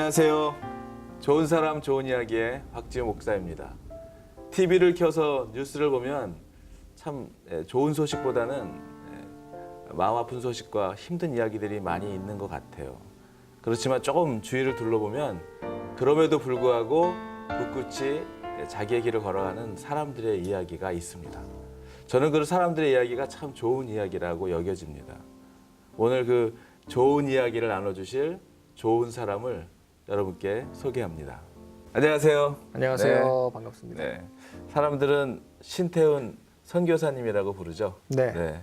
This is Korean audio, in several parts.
안녕하세요. 좋은 사람 좋은 이야기의 박지훈 목사입니다. TV를 켜서 뉴스를 보면 참 좋은 소식보다는 마음 아픈 소식과 힘든 이야기들이 많이 있는 것 같아요. 그렇지만 조금 주위를 둘러보면 그럼에도 불구하고 굳굳이 자기의 길을 걸어가는 사람들의 이야기가 있습니다. 저는 그 사람들의 이야기가 참 좋은 이야기라고 여겨집니다. 오늘 그 좋은 이야기를 나눠주실 좋은 사람을 여러분께 소개합니다. 안녕하세요. 안녕하세요. 반갑습니다. 네. 사람들은 신태훈 선교사님이라고 부르죠. 네.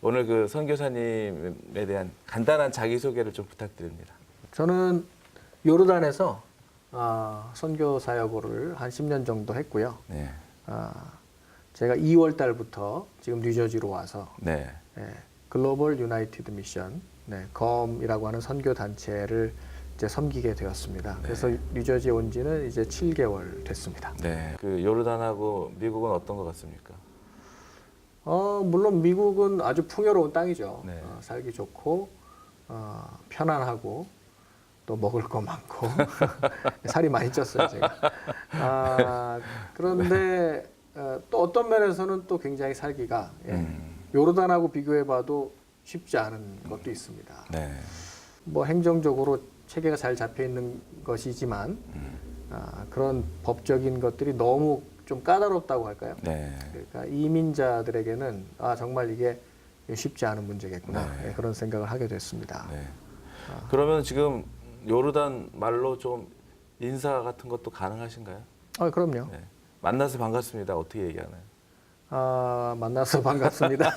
오늘 그 선교사님에 대한 간단한 자기소개를 좀 부탁드립니다. 저는 요르단에서 선교 사역을 한 10년 정도 했고요. 네. 제가 2월 달부터 지금 뉴저지로 와서 네. 글로벌 유나이티드 미션, 검이라고 하는 선교 단체를 이제 섬기게 되었습니다. 그래서 뉴저지에 온 지는 이제 7개월 됐습니다. 네. 그 요르단하고 미국은 어떤 것 같습니까? 물론 미국은 아주 풍요로운 땅이죠. 네. 살기 좋고 편안하고 또 먹을 거 많고 살이 많이 쪘어요 제가. 그런데 또 어떤 면에서는 또 굉장히 살기가 요르단하고 비교해봐도 쉽지 않은 것도 있습니다. 네. 뭐 행정적으로 체계가 잘 잡혀 있는 것이지만 그런 법적인 것들이 너무 좀 까다롭다고 할까요? 네. 그러니까 이민자들에게는 정말 이게 쉽지 않은 문제겠구나 네. 그런 생각을 하게 됐습니다. 네. 그러면 지금 요르단 말로 좀 인사 같은 것도 가능하신가요? 그럼요. 네. 만나서 반갑습니다. 어떻게 얘기하나요? 만나서 반갑습니다.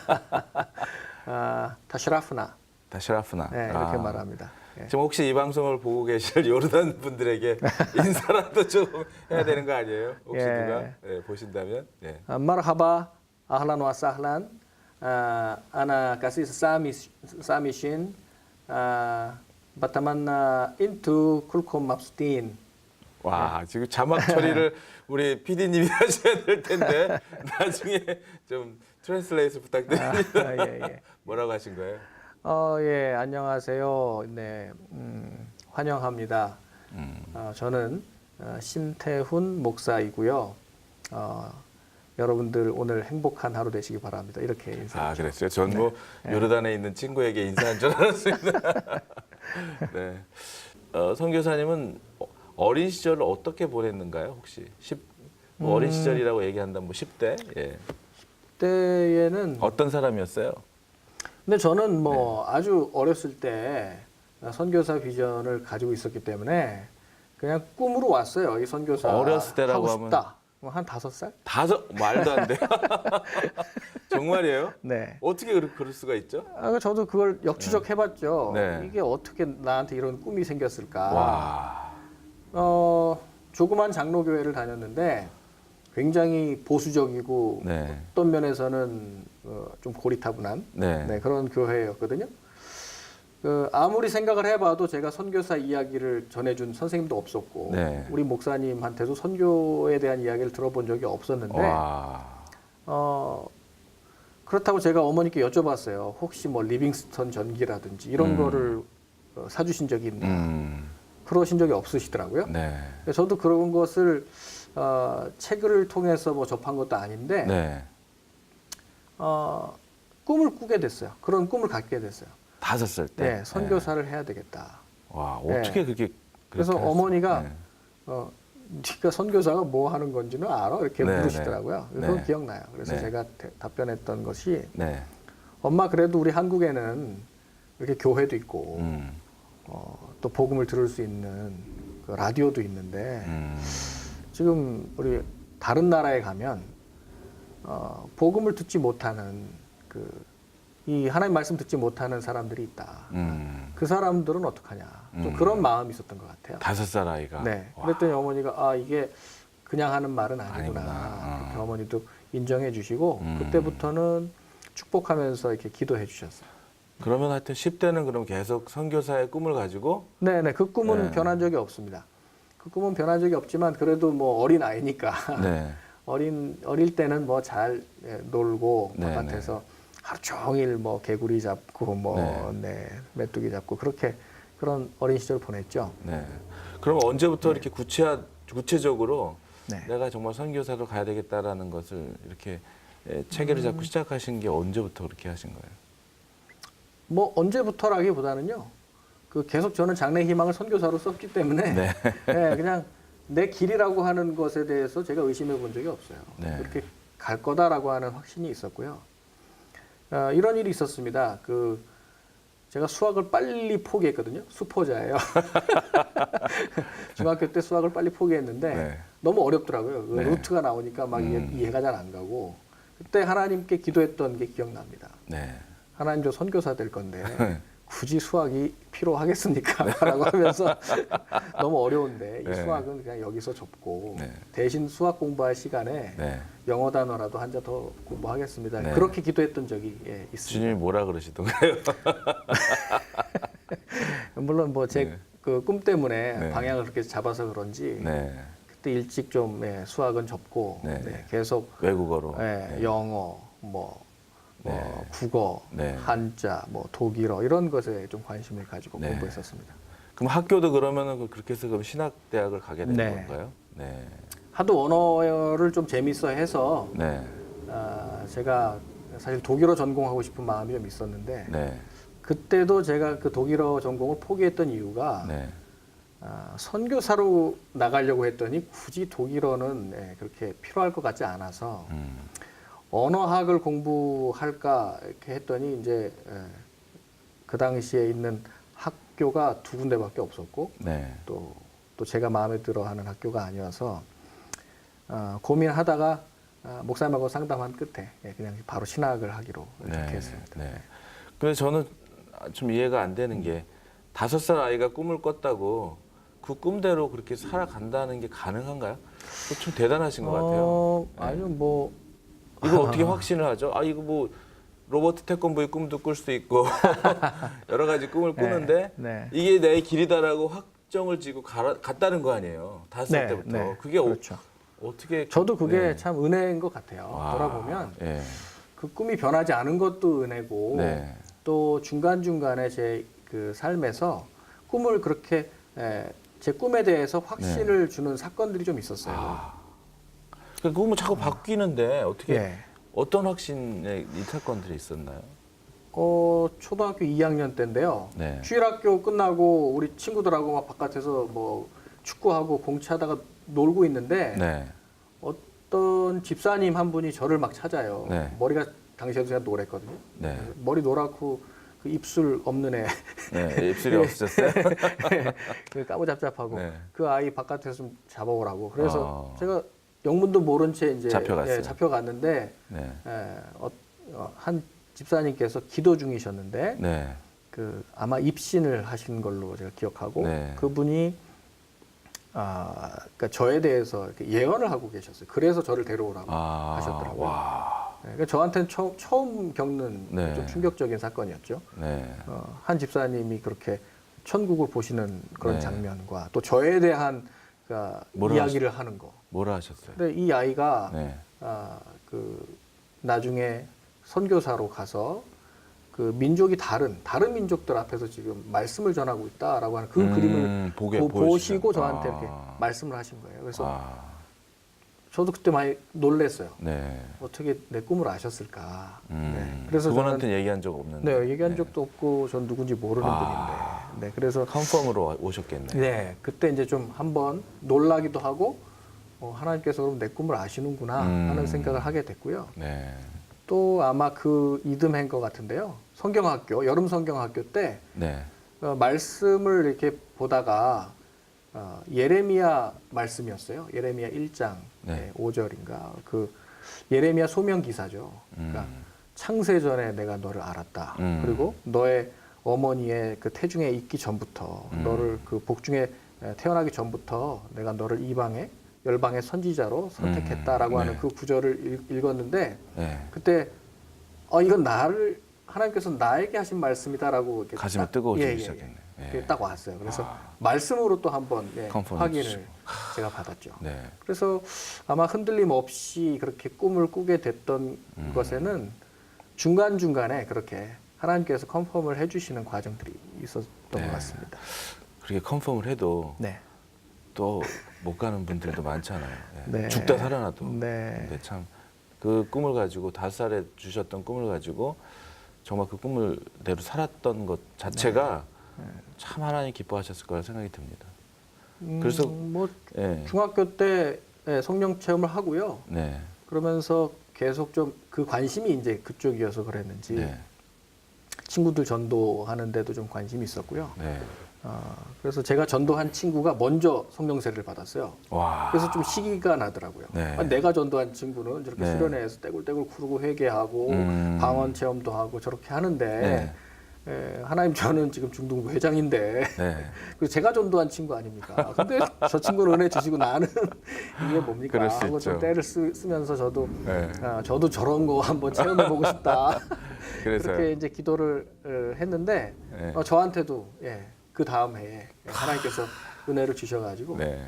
타시라프나. 다시라프나. 네, 이렇게 말합니다. 지금 혹시 이 방송을 보고 계실 요르단 분들에게 인사라도 좀 해야 되는 거 아니에요? 혹시 누가 보신다면? 마르하바, 아흐란 와 사흐란, 아나 가시스 사미신, 바타만나 인투 쿨콤 맙스틴. 와, 지금 자막 처리를 우리 PD님이 하셔야 될 텐데 나중에 좀 트랜슬레이트 부탁드립니다. 뭐라고 하신 거예요? 안녕하세요. 네, 환영합니다. 저는 신태훈 목사이고요. 여러분들 오늘 행복한 하루 되시기 바랍니다. 이렇게 인사드렸죠. 그랬어요? 전 뭐 요르단에 있는 친구에게 인사한 줄 알았습니다. 네. 선교사님은 어린 시절을 어떻게 보냈는가요? 혹시 어린 시절이라고 얘기한다면 뭐 10대? 예. 10대에는 어떤 사람이었어요? 근데 저는 뭐 아주 어렸을 때 선교사 비전을 가지고 있었기 때문에 그냥 꿈으로 왔어요. 이 선교사 어렸을 때라고 하고 싶다. 한 5살? 말도 안 돼요. 정말이에요? 네. 어떻게 그럴 수가 있죠? 저도 그걸 역추적해봤죠. 네. 이게 어떻게 나한테 이런 꿈이 생겼을까? 와. 조그만 장로교회를 다녔는데 굉장히 보수적이고 어떤 면에서는 좀 고리타분한 그런 교회였거든요. 아무리 생각을 해봐도 제가 선교사 이야기를 전해준 선생님도 없었고 우리 목사님한테도 선교에 대한 이야기를 들어본 적이 없었는데 그렇다고 제가 어머니께 여쭤봤어요. 혹시 뭐 리빙스턴 전기라든지 이런 거를 사주신 적이 있나? 그러신 적이 없으시더라고요. 저도 그런 것을 책을 통해서 뭐 접한 것도 아닌데 꿈을 꾸게 됐어요. 그런 꿈을 갖게 됐어요. 5살 때? 선교사를 해야 되겠다. 와, 어떻게 그렇게 그래서 어머니가 네가 선교사가 뭐 하는 건지는 알아? 이렇게 물으시더라고요. 그건 기억나요. 그래서 제가 답변했던 것이 엄마 그래도 우리 한국에는 이렇게 교회도 있고 또 복음을 들을 수 있는 그 라디오도 있는데 지금 우리 다른 나라에 가면 복음을 듣지 못하는 이 하나님 말씀 듣지 못하는 사람들이 있다. 그 사람들은 어떡하냐. 또 그런 마음이 있었던 것 같아요. 5살 아이가. 그랬더니 어머니가 이게 그냥 하는 말은 아니구나. 그렇게 어머니도 인정해 주시고 그때부터는 축복하면서 이렇게 기도해 주셨어요. 그러면 하여튼 10대는 그럼 계속 선교사의 꿈을 가지고? 네네. 그 꿈은 변한 적이 없습니다. 그 꿈은 변한 적이 없지만 그래도 뭐 어린 아이니까 어릴 때는 뭐 잘 놀고 바깥에서 하루 종일 뭐 개구리 잡고 메뚜기 잡고 그렇게 그런 어린 시절을 보냈죠. 그럼 언제부터 이렇게 구체적으로 네. 내가 정말 선교사로 가야 되겠다라는 것을 이렇게 체계를 잡고 시작하신 게 언제부터 그렇게 하신 거예요? 뭐 언제부터라기보다는요. 그 계속 저는 장래 희망을 선교사로 썼기 때문에 네. 네, 그냥 내 길이라고 하는 것에 대해서 제가 의심해 본 적이 없어요. 네. 그렇게 갈 거다라고 하는 확신이 있었고요. 이런 일이 있었습니다. 제가 수학을 빨리 포기했거든요. 수포자예요. 중학교 때 수학을 빨리 포기했는데 네. 너무 어렵더라고요. 그 네. 루트가 나오니까 막 이해가 잘 안 가고 그때 하나님께 기도했던 게 기억납니다. 네. 하나님 저 선교사 될 건데 굳이 수학이 필요하겠습니까? 라고 하면서 너무 어려운데 이 네. 수학은 그냥 여기서 접고 네. 대신 수학 공부할 시간에 네. 영어 단어라도 한 자 더 공부하겠습니다. 네. 그렇게 기도했던 적이 있습니다. 주님이 뭐라 그러시던가요? 물론 뭐 제 그 꿈 때문에 네. 방향을 그렇게 잡아서 그런지 네. 그때 일찍 좀 수학은 접고 네. 계속 외국어로. 영어 네. 국어, 네. 한자, 독일어 이런 것에 좀 관심을 가지고 네. 공부했었습니다. 그럼 학교도 그러면은 그렇게 해서 그럼 신학대학을 가게 된 네. 건가요? 네. 하도 언어를 좀 재밌어 해서 네. 제가 사실 독일어 전공하고 싶은 마음이 좀 있었는데 네. 그때도 제가 그 독일어 전공을 포기했던 이유가 네. 선교사로 나가려고 했더니 굳이 독일어는 그렇게 필요할 것 같지 않아서 언어학을 공부할까 이렇게 했더니 이제 그 당시에 있는 학교가 두 군데밖에 없었고 네. 또 제가 마음에 들어하는 학교가 아니어서 고민하다가 목사님하고 상담한 끝에 그냥 바로 신학을 하기로 이렇게 했습니다. 네. 근데 저는 좀 이해가 안 되는 게 5살 아이가 꿈을 꿨다고 그 꿈대로 그렇게 살아간다는 게 가능한가요? 그거 좀 대단하신 것 같아요. 아니요, 이거 어떻게 확신을 하죠? 이거 뭐 로버트 태권브의 꿈도 꿀 수도 있고 여러 가지 꿈을 꾸는데 네. 이게 내 길이다라고 확정을 지고 갔다는 거 아니에요. 5살 네, 때부터. 네, 그게 그렇죠. 어떻게? 저도 그게 네. 참 은혜인 것 같아요. 돌아보면 그 꿈이 변하지 않은 것도 은혜고 네. 또 중간중간에 제 그 삶에서 꿈을 그렇게 제 꿈에 대해서 확신을 주는 사건들이 좀 있었어요. 그 꿈을 자꾸 바뀌는데 어떻게 예. 어떤 확신의 이 사건들이 있었나요? 초등학교 2학년 때인데요. 네. 주일학교 끝나고 우리 친구들하고 막 바깥에서 축구하고 공차다가 놀고 있는데 네. 어떤 집사님 한 분이 저를 막 찾아요. 네. 머리가 당시에도 제가 노랬거든요. 네. 머리 노랗고 그 입술 없는 애. 네. 입술이 없으셨어요? 그 까무잡잡하고 네. 그 아이 바깥에서 좀 잡아오라고. 그래서 제가 영문도 모른 채 이제 잡혀갔어요. 잡혀갔는데 네. 한 집사님께서 기도 중이셨는데 네. 아마 입신을 하신 걸로 제가 기억하고 네. 그분이 그러니까 저에 대해서 이렇게 예언을 하고 계셨어요. 그래서 저를 데려오라고 하셨더라고요. 와. 그러니까 저한테는 처음 겪는 네. 좀 충격적인 사건이었죠. 네. 한 집사님이 그렇게 천국을 보시는 그런 네. 장면과 또 저에 대한 이야기를 하는 거. 뭐라 하셨어요? 근데 이 아이가 네. 나중에 선교사로 가서 그 민족이 다른 민족들 앞에서 지금 말씀을 전하고 있다라고 하는 그 그림을 보시고 저한테 이렇게 말씀을 하신 거예요. 그래서 저도 그때 많이 놀랐어요. 네. 어떻게 내 꿈을 아셨을까. 네. 그래서 그분한테는 얘기한 적 없는데. 네, 얘기한 적도 없고 전 누군지 모르는 분인데. 네, 그래서 컨펌으로 오셨겠네. 네, 그때 이제 좀 한번 놀라기도 하고 하나님께서 그럼 내 꿈을 아시는구나 하는 생각을 하게 됐고요. 네. 또 아마 그 이듬해인 것 같은데요. 성경학교, 여름 성경학교 때 네. 말씀을 이렇게 보다가 예레미야 말씀이었어요. 예레미야 1장 네. 5절인가. 그 예레미야 소명 기사죠. 그러니까 창세 전에 내가 너를 알았다. 그리고 너의 어머니의 그 태중에 있기 전부터 너를 그 복중에 태어나기 전부터 내가 너를 이방의 열방의 선지자로 선택했다라고 하는 그 구절을 읽었는데 그때 이건 하나님께서 나에게 하신 말씀이다라고 이렇게 가슴이 뜨거워지기 시작했네. 딱 왔어요. 그래서 말씀으로 또 한번 확인을 해주시고. 제가 받았죠. 네. 그래서 아마 흔들림 없이 그렇게 꿈을 꾸게 됐던 것에는 중간중간에 그렇게 하나님께서 컨펌을 해주시는 과정들이 있었던 것 같습니다. 그렇게 컨펌을 해도 네. 또 못 가는 분들도 많잖아요. 예. 네. 죽다 살아나도. 네. 근데 참 그 꿈을 가지고 5살에 주셨던 꿈을 가지고 정말 그 꿈을대로 살았던 것 자체가 참 하나님 기뻐하셨을 거라 생각이 듭니다. 그래서 뭐 예. 중학교 때 성령 체험을 하고요. 네. 그러면서 계속 좀 그 관심이 이제 그쪽이어서 그랬는지 네. 친구들 전도하는데도 좀 관심이 있었고요. 네. 그래서 제가 전도한 친구가 먼저 성령 세례를 받았어요. 와. 그래서 좀 시기가 나더라고요. 네. 내가 전도한 친구는 저렇게 네. 수련회에서 떼굴떼굴 구르고 회개하고 방언 체험도 하고 저렇게 하는데 하나님 저는 지금 중등부 회장인데 네. 그리고 제가 전도한 친구 아닙니까? 근데 저 친구는 은혜 주시고 나는 이게 뭡니까? 그럴 수 하고 좀 있죠. 때를 쓰면서 저도 네. 저도 저런 거 한번 체험해보고 싶다. 그래서요. 그렇게 이제 기도를 했는데 네. 저한테도 그 다음 해에 하나님께서 은혜를 주셔가지고 네.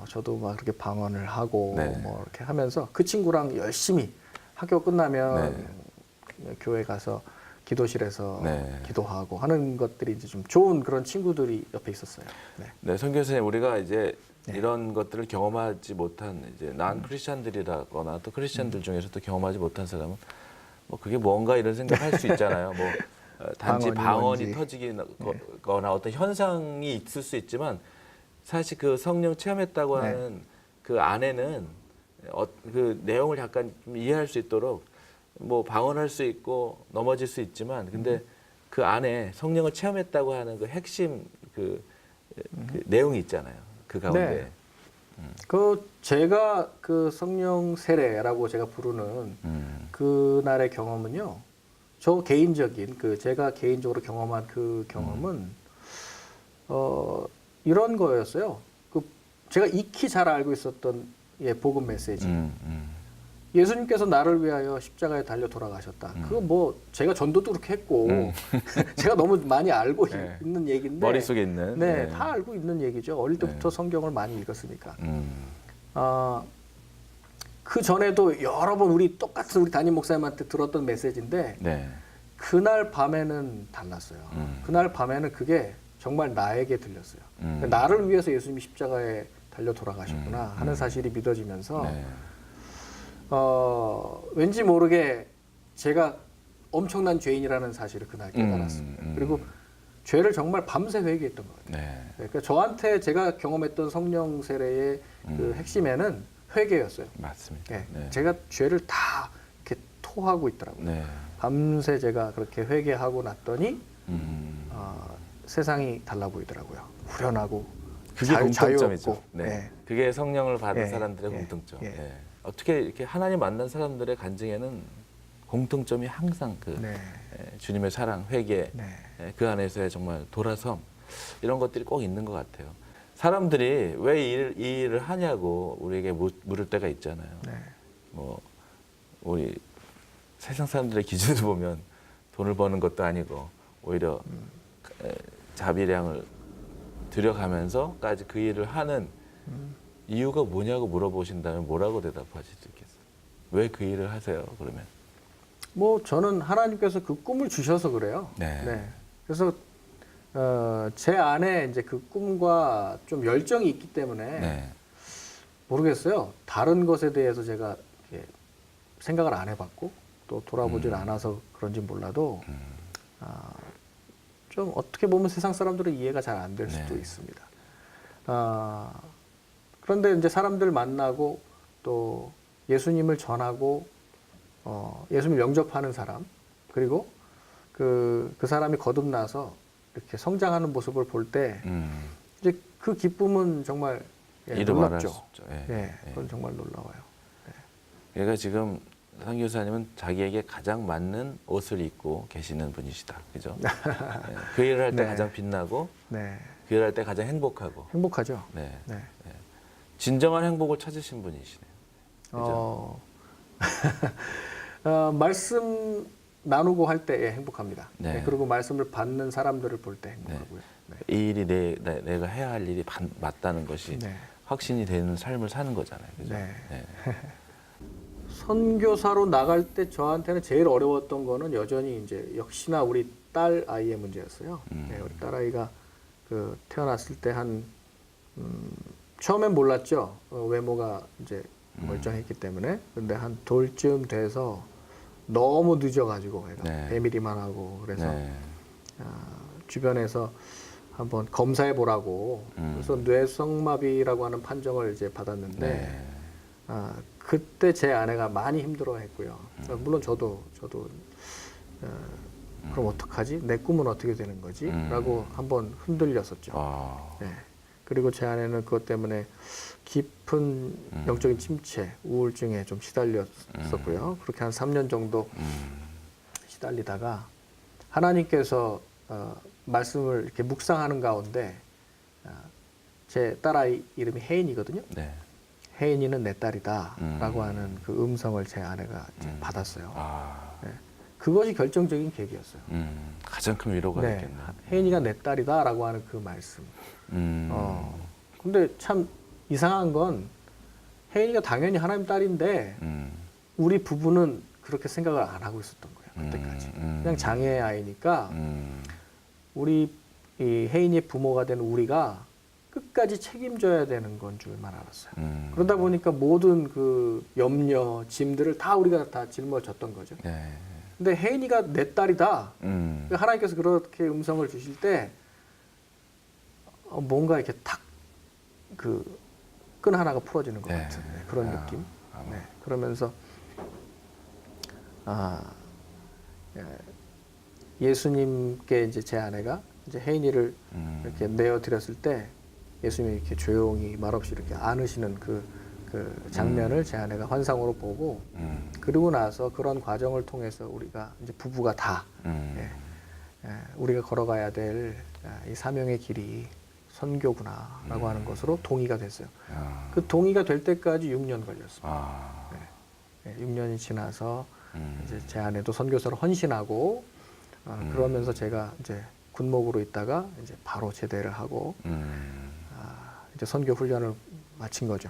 저도 막 그렇게 방언을 하고 네. 뭐 이렇게 하면서 그 친구랑 열심히 학교 끝나면 교회 가서 기도실에서 네. 기도하고 하는 것들이 이제 좀 좋은 그런 친구들이 옆에 있었어요. 네. 네, 선 교수님, 우리가 이제 네. 이런 것들을 경험하지 못한 이제 난 크리스천들이라거나 또 크리스천들 중에서도 경험하지 못한 사람은 뭐 그게 뭔가 이런 생각할 수 있잖아요. 뭐 단지 방언이 터지거나 어떤 현상이 있을 수 있지만 사실 그 성령 체험했다고 네. 하는 그 안에는 그 내용을 약간 좀 이해할 수 있도록 뭐 방언할 수 있고 넘어질 수 있지만 근데 그 안에 성령을 체험했다고 하는 그 핵심 그 내용이 있잖아요. 그 가운데. 그 제가 그 성령 세례라고 제가 부르는 그날의 경험은요. 저 개인적인 제가 개인적으로 경험한 그 경험은 이런 거였어요. 제가 익히 잘 알고 있었던 복음 메시지. 예수님께서 나를 위하여 십자가에 달려 돌아가셨다. 그거 뭐 제가 전도도 그렇게 했고 제가 너무 많이 알고 네. 있는 얘기인데 머릿속에 있는. 네, 다 알고 있는 얘기죠. 어릴 때부터 성경을 많이 읽었으니까. 그 전에도 여러 번 똑같은 우리 담임 목사님한테 들었던 메시지인데 네. 그날 밤에는 달랐어요. 그날 밤에는 그게 정말 나에게 들렸어요. 나를 위해서 예수님이 십자가에 달려 돌아가셨구나 하는 사실이 믿어지면서 네. 왠지 모르게 제가 엄청난 죄인이라는 사실을 그날 깨달았습니다. 그리고 죄를 정말 밤새 회개했던 것 같아요. 네. 그러니까 저한테 제가 경험했던 성령 세례의 그 핵심에는 회개였어요. 맞습니다. 네. 네. 제가 죄를 다 이렇게 토하고 있더라고요. 네. 밤새 제가 그렇게 회개하고 났더니 세상이 달라 보이더라고요. 후련하고 그게 공통점이죠. 자유롭고. 네. 네. 그게 성령을 받은 예, 사람들의 예, 공통점. 예. 예. 어떻게 이렇게 하나님 만난 사람들의 간증에는 공통점이 항상 네. 주님의 사랑, 회개, 네. 그 안에서의 정말 돌아섬 이런 것들이 꼭 있는 것 같아요. 사람들이 왜 이 일을 하냐고 우리에게 물을 때가 있잖아요. 네. 뭐 우리 세상 사람들의 기준을 보면 돈을 버는 것도 아니고 오히려 자비량을 들여가면서까지 그 일을 하는 이유가 뭐냐고 물어보신다면 뭐라고 대답하실 수 있겠어요? 왜 그 일을 하세요? 그러면 뭐 저는 하나님께서 그 꿈을 주셔서 그래요. 네. 그래서 제 안에 이제 그 꿈과 좀 열정이 있기 때문에 네. 모르겠어요. 다른 것에 대해서 제가 이렇게 생각을 안 해봤고 또 돌아보질 않아서 그런지 몰라도 좀 어떻게 보면 세상 사람들은 이해가 잘 안 될 수도 네. 있습니다. 그런데 이제 사람들 만나고 또 예수님을 전하고 예수님을 영접하는 사람 그리고 그 사람이 거듭나서 이렇게 성장하는 모습을 볼 때 이제 그 기쁨은 정말 이루 말할 수 놀랍죠. 없죠. 그건 정말 놀라워요. 그러니까 지금 상 교사님은 자기에게 가장 맞는 옷을 입고 계시는 분이시다. 그죠? 그 일을 할 때 네. 가장 빛나고 네, 그 일을 할 때 가장 행복하고 행복하죠. 네. 네. 진정한 행복을 찾으신 분이시네요. 그죠? 말씀 나누고 할 때 행복합니다. 네. 그리고 말씀을 받는 사람들을 볼 때 행복하고요. 네. 이 일이 내가 해야 할 일이 맞다는 것이 네. 확신이 되는 삶을 사는 거잖아요. 그죠? 네. 네. 선교사로 나갈 때 저한테는 제일 어려웠던 거는 여전히 이제 역시나 우리 딸 아이의 문제였어요. 네, 우리 딸 아이가 태어났을 때 한 처음엔 몰랐죠. 외모가 이제 멀쩡했기 때문에. 근데 한 돌쯤 돼서 너무 늦어가지고 애가 네. 배밀이만 하고 그래서 네. 주변에서 한번 검사해 보라고. 그래서 뇌성마비라고 하는 판정을 이제 받았는데 네. 그때 제 아내가 많이 힘들어했고요. 물론 저도 그럼 어떡하지? 내 꿈은 어떻게 되는 거지? 라고 한번 흔들렸었죠. 네. 그리고 제 아내는 그것 때문에 깊은 영적인 침체, 우울증에 좀 시달렸었고요. 그렇게 한 3년 정도 시달리다가 하나님께서 말씀을 이렇게 묵상하는 가운데 제 딸아이 이름이 혜인이거든요. 네. 혜인이는 내 딸이다 라고 하는 그 음성을 제 아내가 이제 받았어요. 네. 그것이 결정적인 계기였어요. 가장 큰 위로가 네. 됐겠네요. 혜인이가 내 딸이다 라고 하는 그 말씀. 근데 참 이상한 건 혜인이가 당연히 하나님 딸인데 우리 부부는 그렇게 생각을 안 하고 있었던 거예요. 그때까지. 그냥 장애 아이니까 우리 이 혜인이의 부모가 되는 우리가 끝까지 책임져야 되는 건 줄만 알았어요. 그러다 보니까 모든 그 염려, 짐들을 다 우리가 다 짊어졌던 거죠. 네. 근데 혜인이가 내 딸이다. 하나님께서 그렇게 음성을 주실 때 뭔가 이렇게 탁 그 끈 하나가 풀어지는 것 네. 같은 그런 느낌. 네. 그러면서 예수님께 이제 제 아내가 이제 혜인이를 이렇게 내어 드렸을 때 예수님이 이렇게 조용히 말없이 이렇게 안으시는 그 장면을 제 아내가 환상으로 보고 그리고 나서 그런 과정을 통해서 우리가 이제 부부가 다 우리가 걸어가야 될 이 사명의 길이 선교구나라고 하는 것으로 동의가 됐어요. 그 동의가 될 때까지 6년 걸렸습니다. 네. 6년이 지나서 이제 제 아내도 선교사로 헌신하고 그러면서 제가 이제 군목으로 있다가 이제 바로 제대를 하고 이제 선교 훈련을 마친 거죠.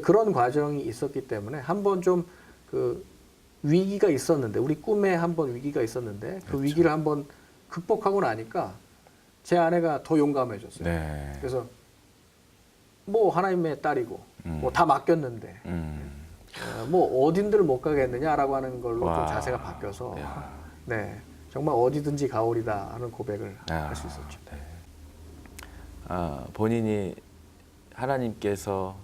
그런 과정이 있었기 때문에 한번 좀 그 위기가 있었는데 우리 꿈에 한번 위기가 있었는데 그 그렇죠. 위기를 한번 극복하고 나니까 제 아내가 더 용감해졌어요. 네. 그래서 뭐 하나님의 딸이고 뭐 다 맡겼는데 뭐 어딘들 못 가겠느냐라고 하는 걸로 좀 자세가 바뀌어서 네 정말 어디든지 가오리다 하는 고백을 할 수 있었죠. 네. 본인이 하나님께서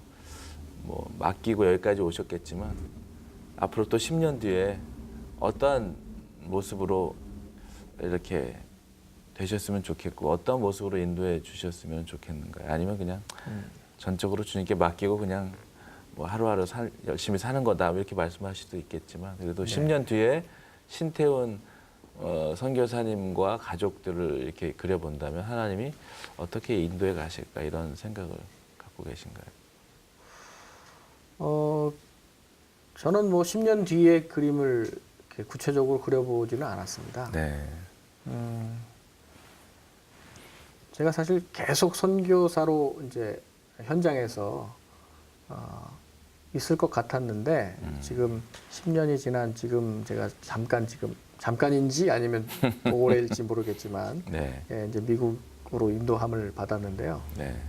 뭐 맡기고 여기까지 오셨겠지만 앞으로 또 10년 뒤에 어떠한 모습으로 이렇게 되셨으면 좋겠고 어떤 모습으로 인도해 주셨으면 좋겠는가요? 아니면 그냥 전적으로 주님께 맡기고 그냥 뭐 하루하루 열심히 사는 거다 이렇게 말씀하실 수도 있겠지만 그래도 10년 뒤에 신태훈 선교사님과 가족들을 이렇게 그려본다면 하나님이 어떻게 인도해 가실까 이런 생각을 갖고 계신가요? 저는 뭐 10년 뒤의 그림을 이렇게 구체적으로 그려보지는 않았습니다. 네. 제가 사실 계속 선교사로 이제 현장에서 있을 것 같았는데 지금 10년이 지난 지금 제가 잠깐인지 아니면 오래일지 모르겠지만 네. 예, 이제 미국으로 인도함을 받았는데요. 네.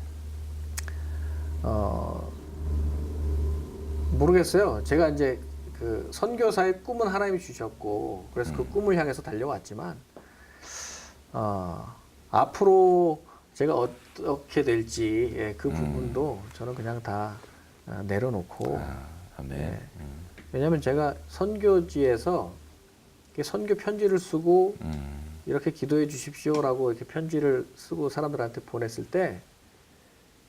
모르겠어요. 제가 이제 그 선교사의 꿈은 하나님이 주셨고 그래서 그 꿈을 향해서 달려왔지만 앞으로 제가 어떻게 될지 그 부분도 저는 그냥 다 내려놓고 아멘. 예, 왜냐하면 제가 선교지에서 선교 편지를 쓰고 이렇게 기도해 주십시오라고 이렇게 편지를 쓰고 사람들한테 보냈을 때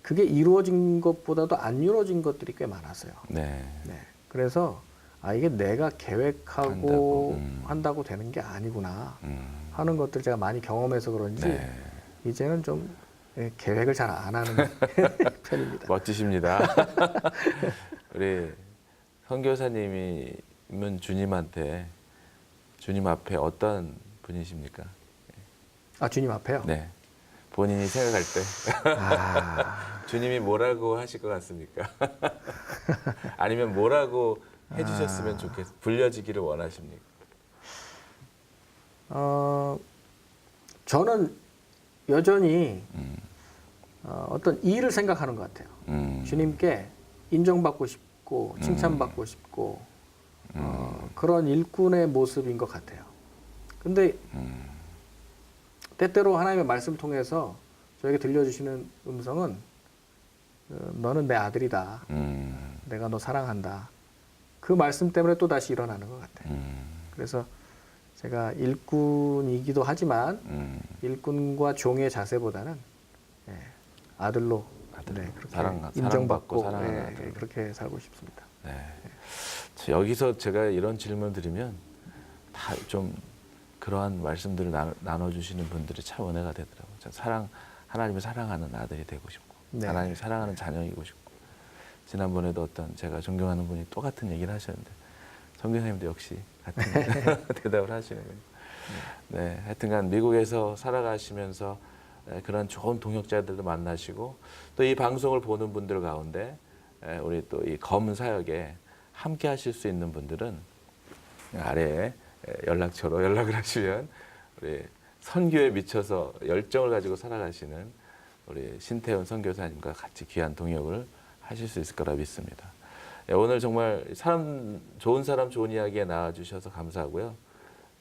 그게 이루어진 것보다도 안 이루어진 것들이 꽤 많았어요. 네. 네. 그래서 이게 내가 계획하고 한다고 되는 게 아니구나 하는 것들 제가 많이 경험해서 그런지 네. 이제는 좀 계획을 잘 안 하는 편입니다. 멋지십니다. 우리 선교사님은 주님 앞에 어떤 분이십니까? 주님 앞에요? 네. 본인이 생각할 때 주님이 뭐라고 하실 것 같습니까? 아니면 뭐라고 해주셨으면 불려지기를 원하십니까? 저는 여전히 어떤 일을 생각하는 것 같아요. 주님께 인정받고 싶고 칭찬받고 싶고 그런 일꾼의 모습인 것 같아요. 근데 때때로 하나님의 말씀을 통해서 저에게 들려주시는 음성은 너는 내 아들이다. 내가 너 사랑한다. 그 말씀 때문에 또 다시 일어나는 것 같아요. 그래서 제가 일꾼이기도 하지만 일꾼과 종의 자세보다는 아들로 네, 그렇게 인정받고 사랑하는 네, 아들로. 그렇게 살고 싶습니다. 네. 여기서 제가 이런 질문을 드리면 다 좀 그러한 말씀들을 나눠주시는 분들이 참 은혜가 되더라고요. 하나님을 사랑하는 아들이 되고 싶고 네. 하나님을 사랑하는 자녀이고 싶고 지난번에도 어떤 제가 존경하는 분이 똑같은 얘기를 하셨는데 선교사님도 역시 같은 대답을 하시는군요. 네, 하여튼간 미국에서 살아가시면서 그런 좋은 동역자들도 만나시고 또 이 방송을 보는 분들 가운데 우리 또 이 검은 사역에 함께 하실 수 있는 분들은 아래에 연락처로 연락을 하시면 우리 선교에 미쳐서 열정을 가지고 살아가시는 우리 신태훈 선교사님과 같이 귀한 동역을 하실 수 있을 거라 믿습니다. 오늘 정말 좋은 사람 좋은 이야기에 나와주셔서 감사하고요.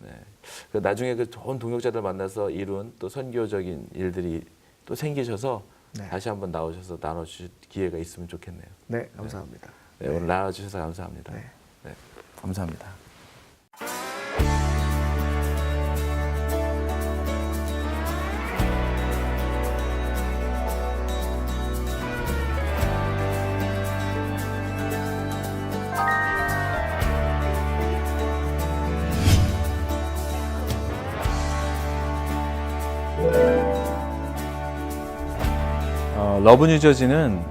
네. 나중에 그 좋은 동역자들 만나서 이룬 또 선교적인 일들이 또 생기셔서 네. 다시 한번 나오셔서 나눠주실 기회가 있으면 좋겠네요. 네, 감사합니다. 네, 오늘 나와주셔서 감사합니다. 네. 네, 감사합니다. 러브 뉴저지는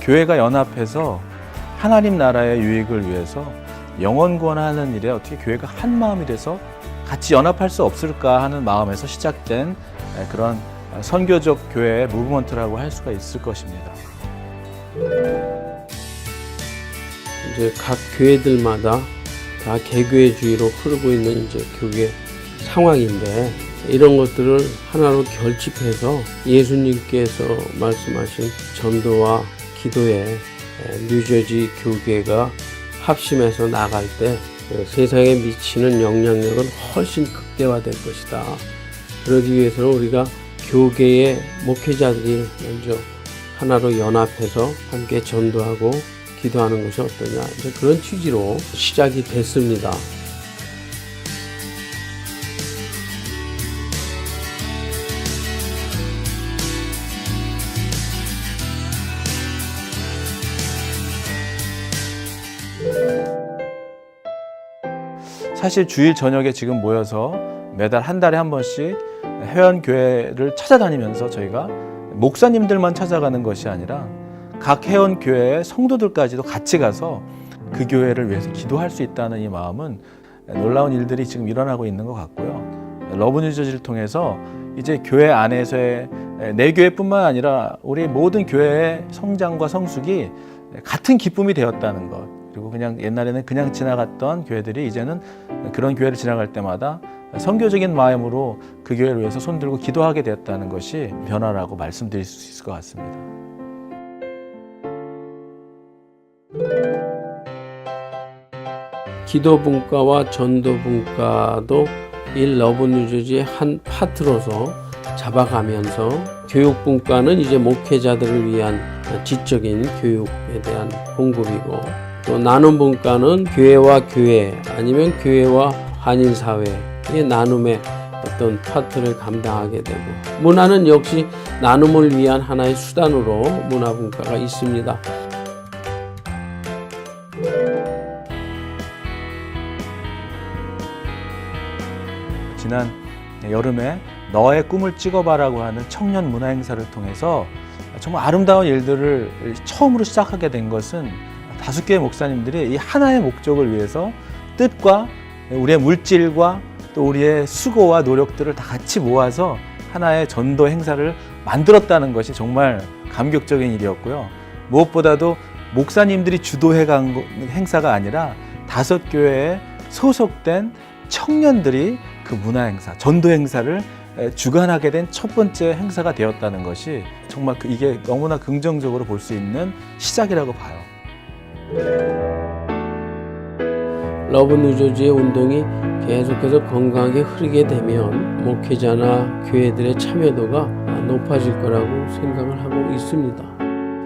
교회가 연합해서 하나님 나라의 유익을 위해서 영혼 구원하는 일에 어떻게 교회가 한 마음이 돼서 같이 연합할 수 없을까 하는 마음에서 시작된 그런 선교적 교회의 무브먼트라고 할 수가 있을 것입니다. 이제 각 교회들마다 다 개교회주의로 흐르고 있는 이제 교회 상황인데 이런 것들을 하나로 결집해서 예수님께서 말씀하신 전도와 기도에 뉴저지 교계가 합심해서 나갈 때 세상에 미치는 영향력은 훨씬 극대화될 것이다. 그러기 위해서는 우리가 교계의 목회자들이 먼저 하나로 연합해서 함께 전도하고 기도하는 것이 어떠냐, 이제 그런 취지로 시작이 됐습니다. 사실 주일 저녁에 지금 모여서 매달 한 달에 한 번씩 회원교회를 찾아다니면서 저희가 목사님들만 찾아가는 것이 아니라 각 회원교회의 성도들까지도 같이 가서 그 교회를 위해서 기도할 수 있다는 이 마음은 놀라운 일들이 지금 일어나고 있는 것 같고요. 러브 뉴저지를 통해서 이제 교회 안에서의 내 교회뿐만 아니라 우리 모든 교회의 성장과 성숙이 같은 기쁨이 되었다는 것. 그리고 그냥 옛날에는 그냥 지나갔던 교회들이 이제는 그런 교회를 지나갈 때마다 선교적인 마음으로 그 교회를 위해서 손들고 기도하게 되었다는 것이 변화라고 말씀드릴 수 있을 것 같습니다. 기도 분과와 전도 분과도 이 러브 뉴저지의 한 파트로서 잡아가면서 교육 분과는 이제 목회자들을 위한 지적인 교육에 대한 공급이고, 또 나눔 분과는 교회와 교회 아니면 교회와 한인사회의 나눔의 어떤 파트를 감당하게 되고, 문화는 역시 나눔을 위한 하나의 수단으로 문화 분과가 있습니다. 지난 여름에 너의 꿈을 찍어봐라고 하는 청년 문화 행사를 통해서 정말 아름다운 일들을 처음으로 시작하게 된 것은 5개의 목사님들이 이 하나의 목적을 위해서 뜻과 우리의 물질과 또 우리의 수고와 노력들을 다 같이 모아서 하나의 전도 행사를 만들었다는 것이 정말 감격적인 일이었고요. 무엇보다도 목사님들이 주도해 간 행사가 아니라 5교회에 소속된 청년들이 그 문화 행사, 전도 행사를 주관하게 된 첫 번째 행사가 되었다는 것이 정말 이게 너무나 긍정적으로 볼 수 있는 시작이라고 봐요. 러브 뉴저지의 운동이 계속해서 건강하게 흐르게 되면 목회자나 교회들의 참여도가 높아질 거라고 생각을 하고 있습니다.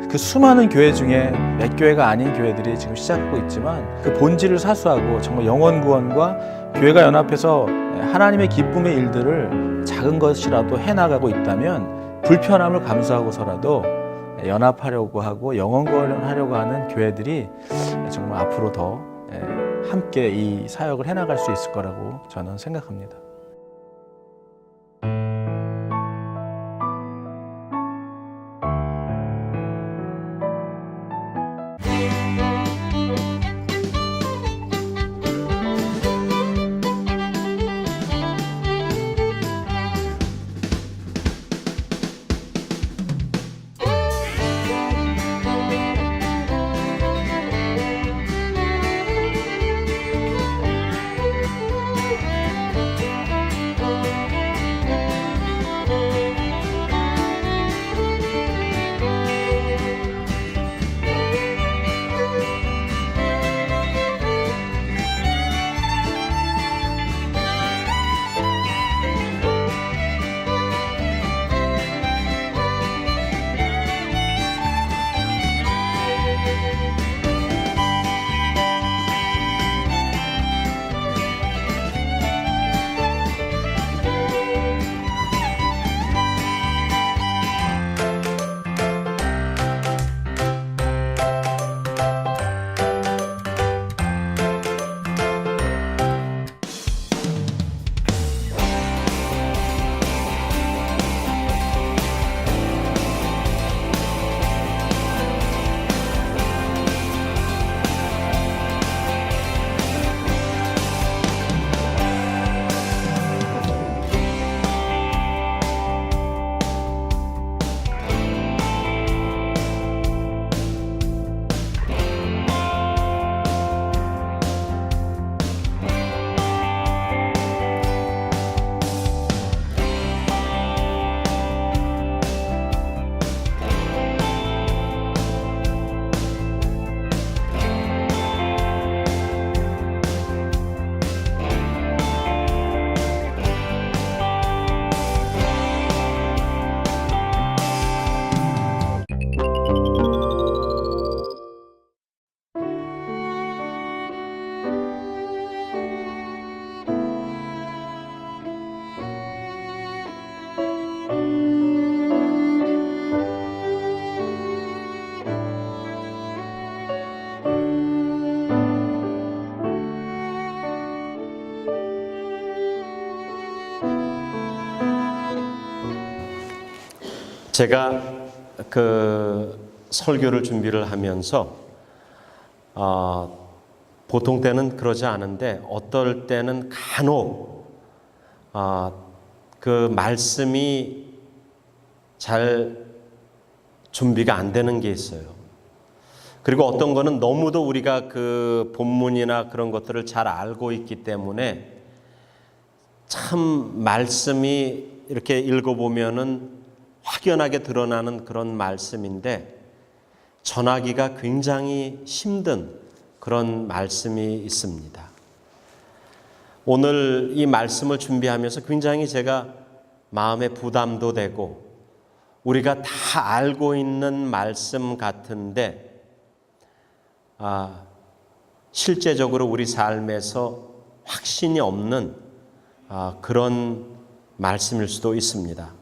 그 수많은 교회 중에 몇 교회가 아닌 교회들이 지금 시작하고 있지만 그 본질을 사수하고 정말 영혼 구원과 교회가 연합해서 하나님의 기쁨의 일들을 작은 것이라도 해나가고 있다면 불편함을 감수하고서라도 연합하려고 하고 영혼 구원하려고 하는 교회들이 정말 앞으로 더 함께 이 사역을 해나갈 수 있을 거라고 저는 생각합니다. 제가 그 설교를 준비를 하면서 보통 때는 그러지 않은데 어떨 때는 간혹 그 말씀이 잘 준비가 안 되는 게 있어요. 그리고 어떤 거는 너무도 우리가 그 본문이나 그런 것들을 잘 알고 있기 때문에 참 말씀이 이렇게 읽어보면은 확연하게 드러나는 그런 말씀인데 전하기가 굉장히 힘든 그런 말씀이 있습니다. 오늘 이 말씀을 준비하면서 굉장히 제가 마음에 부담도 되고 우리가 다 알고 있는 말씀 같은데 실제적으로 우리 삶에서 확신이 없는 그런 말씀일 수도 있습니다.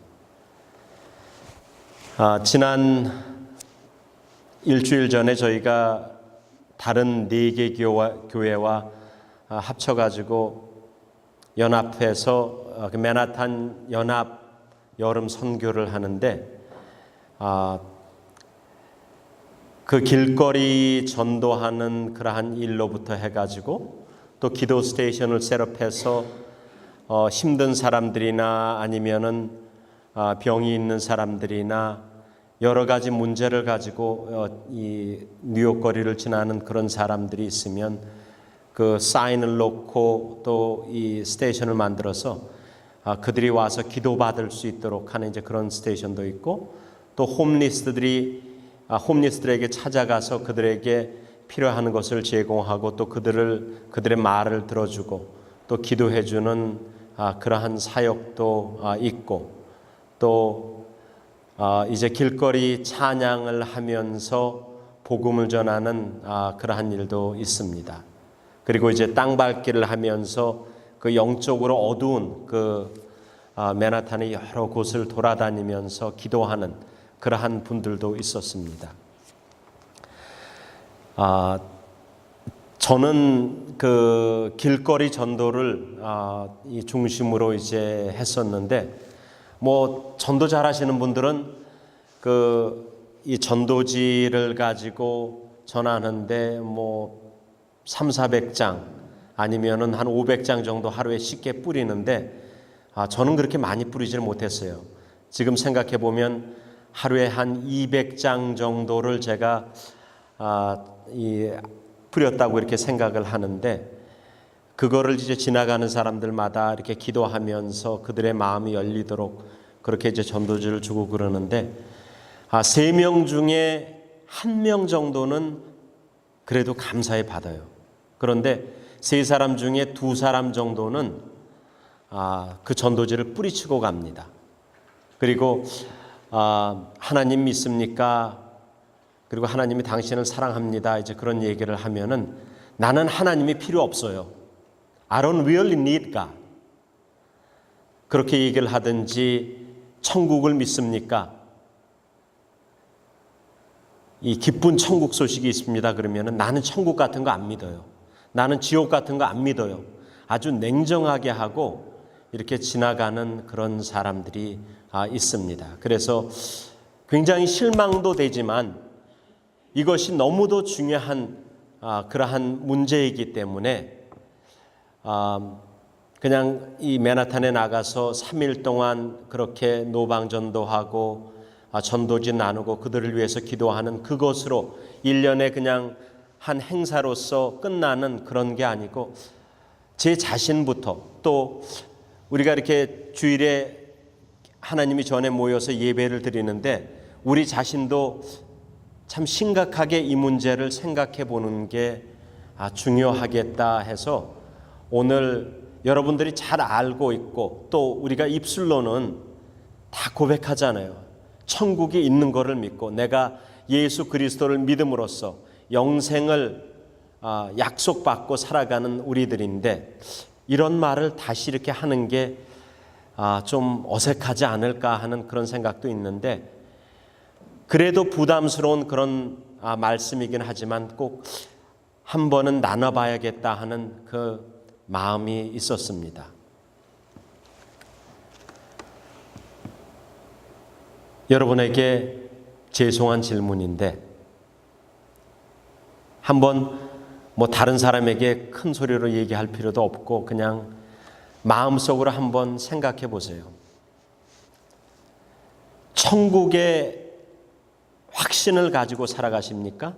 지난 일주일 전에 저희가 다른 4개 교회와 합쳐가지고 연합해서 맨하탄 연합 여름 선교를 하는데 그 길거리 전도하는 그러한 일로부터 해가지고 또 기도 스테이션을 셋업해서 힘든 사람들이나 아니면은 병이 있는 사람들이나 여러 가지 문제를 가지고 이 뉴욕 거리를 지나는 그런 사람들이 있으면 그 사인을 놓고 또 이 스테이션을 만들어서 그들이 와서 기도받을 수 있도록 하는 이제 그런 스테이션도 있고, 또 홈리스들에게 찾아가서 그들에게 필요한 것을 제공하고 또 그들의 말을 들어주고 또 기도해주는 그러한 사역도 있고, 또 이제 길거리 찬양을 하면서 복음을 전하는 그러한 일도 있습니다. 그리고 이제 땅밟기를 하면서 그 영적으로 어두운 그 맨하탄의 여러 곳을 돌아다니면서 기도하는 그러한 분들도 있었습니다. 저는 그 길거리 전도를 이 중심으로 이제 했었는데, 뭐 전도 잘하시는 분들은 이 전도지를 가지고 전하는데 뭐 300-400장 아니면은 한 500장 정도 하루에 쉽게 뿌리는데, 저는 그렇게 많이 뿌리지를 못했어요. 지금 생각해 보면 하루에 한 200장 정도를 제가 뿌렸다고 이렇게 생각을 하는데, 그거를 이제 지나가는 사람들마다 이렇게 기도하면서 그들의 마음이 열리도록 그렇게 이제 전도지를 주고 그러는데, 3명 중에 1명 정도는 그래도 감사히 받아요. 그런데 3사람 중에 2사람 정도는 그 전도지를 뿌리치고 갑니다. 그리고 하나님 믿습니까? 그리고 하나님이 당신을 사랑합니다. 이제 그런 얘기를 하면은 나는 하나님이 필요 없어요. I don't really need God. 그렇게 얘기를 하든지, 천국을 믿습니까? 이 기쁜 천국 소식이 있습니다. 그러면은 나는 천국 같은 거 안 믿어요. 나는 지옥 같은 거 안 믿어요. 아주 냉정하게 하고 이렇게 지나가는 그런 사람들이 있습니다. 그래서 굉장히 실망도 되지만 이것이 너무도 중요한 그러한 문제이기 때문에 그냥 이 맨하탄에 나가서 3일 동안 그렇게 노방전도하고 전도지 나누고 그들을 위해서 기도하는 그것으로 1년에 그냥 한 행사로서 끝나는 그런 게 아니고, 제 자신부터, 또 우리가 이렇게 주일에 하나님이 전에 모여서 예배를 드리는데 우리 자신도 참 심각하게 이 문제를 생각해 보는 게 중요하겠다 해서, 오늘 여러분들이 잘 알고 있고 또 우리가 입술로는 다 고백하잖아요. 천국이 있는 것을 믿고 내가 예수 그리스도를 믿음으로써 영생을 약속받고 살아가는 우리들인데, 이런 말을 다시 이렇게 하는 게 좀 어색하지 않을까 하는 그런 생각도 있는데, 그래도 부담스러운 그런 말씀이긴 하지만 꼭 한 번은 나눠봐야겠다 하는 그 마음이 있었습니다. 여러분에게 죄송한 질문인데, 한번 뭐 다른 사람에게 큰 소리로 얘기할 필요도 없고 그냥 마음속으로 한번 생각해 보세요. 천국의 확신을 가지고 살아가십니까?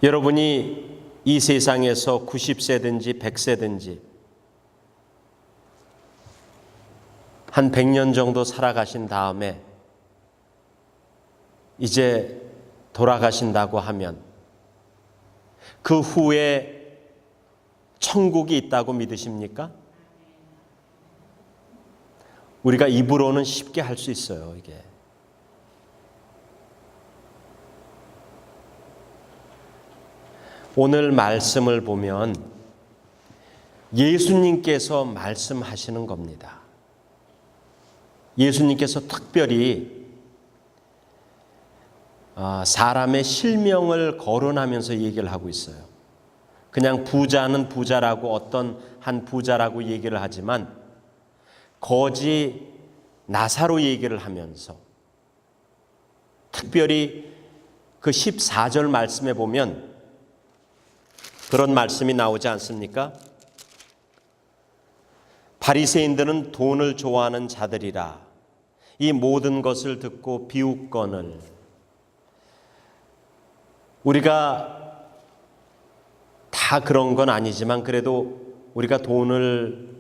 여러분이 이 세상에서 90세든지 100세든지 한 100년 정도 살아가신 다음에 이제 돌아가신다고 하면 그 후에 천국이 있다고 믿으십니까? 우리가 입으로는 쉽게 할 수 있어요, 이게. 오늘 말씀을 보면 예수님께서 말씀하시는 겁니다. 예수님께서 특별히 사람의 실명을 거론하면서 얘기를 하고 있어요. 그냥 부자는 부자라고, 어떤 한 부자라고 얘기를 하지만 거지 나사로 얘기를 하면서, 특별히 그 14절 말씀에 보면 그런 말씀이 나오지 않습니까? 바리새인들은 돈을 좋아하는 자들이라 이 모든 것을 듣고 비웃거늘. 우리가 다 그런 건 아니지만 그래도 우리가 돈을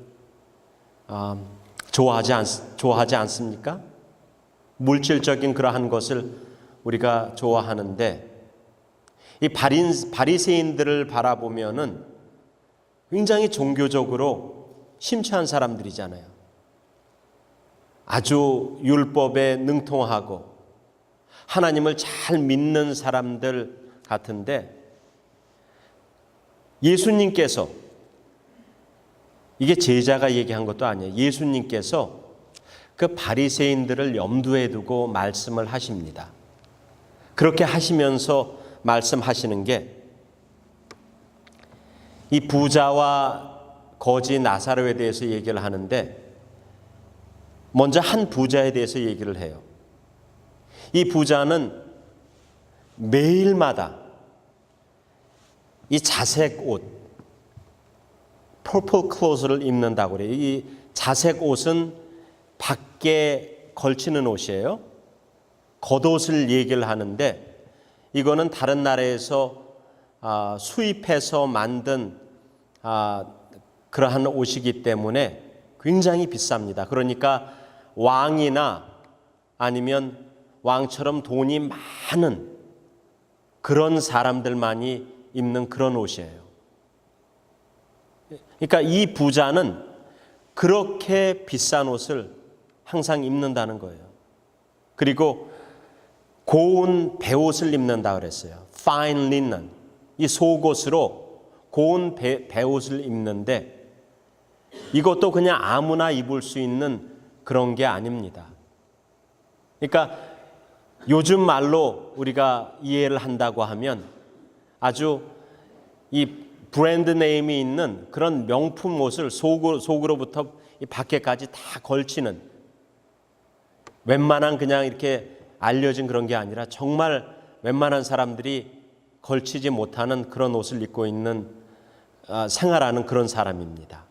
좋아하지 않습니까? 물질적인 그러한 것을 우리가 좋아하는데 이 바리새인들을 바라보면은 굉장히 종교적으로 심취한 사람들이잖아요. 아주 율법에 능통하고 하나님을 잘 믿는 사람들 같은데 예수님께서 이게 제자가 얘기한 것도 아니에요. 예수님께서 그 바리새인들을 염두에 두고 말씀을 하십니다. 그렇게 하시면서 말씀하시는 게 이 부자와 거지 나사로에 대해서 얘기를 하는데 먼저 한 부자에 대해서 얘기를 해요. 이 부자는 매일마다 이 자색 옷, purple clothes를 입는다고 그래요. 이 자색 옷은 밖에 걸치는 옷이에요. 겉옷을 얘기를 하는데 이거는 다른 나라에서 수입해서 만든 그러한 옷이기 때문에 굉장히 비쌉니다. 그러니까 왕이나 아니면 왕처럼 돈이 많은 그런 사람들만이 입는 그런 옷이에요. 그러니까 이 부자는 그렇게 비싼 옷을 항상 입는다는 거예요. 그리고 고운 베옷을 입는다 그랬어요. Fine linen. 이 속옷으로 고운 베옷을 입는데 이것도 그냥 아무나 입을 수 있는 그런 게 아닙니다. 그러니까 요즘 말로 우리가 이해를 한다고 하면 아주 이 브랜드 네임이 있는 그런 명품 옷을 속으로부터 이 밖에까지 다 걸치는 웬만한 그냥 이렇게 알려진 그런 게 아니라 정말 웬만한 사람들이 걸치지 못하는 그런 옷을 입고 있는 생활하는 그런 사람입니다.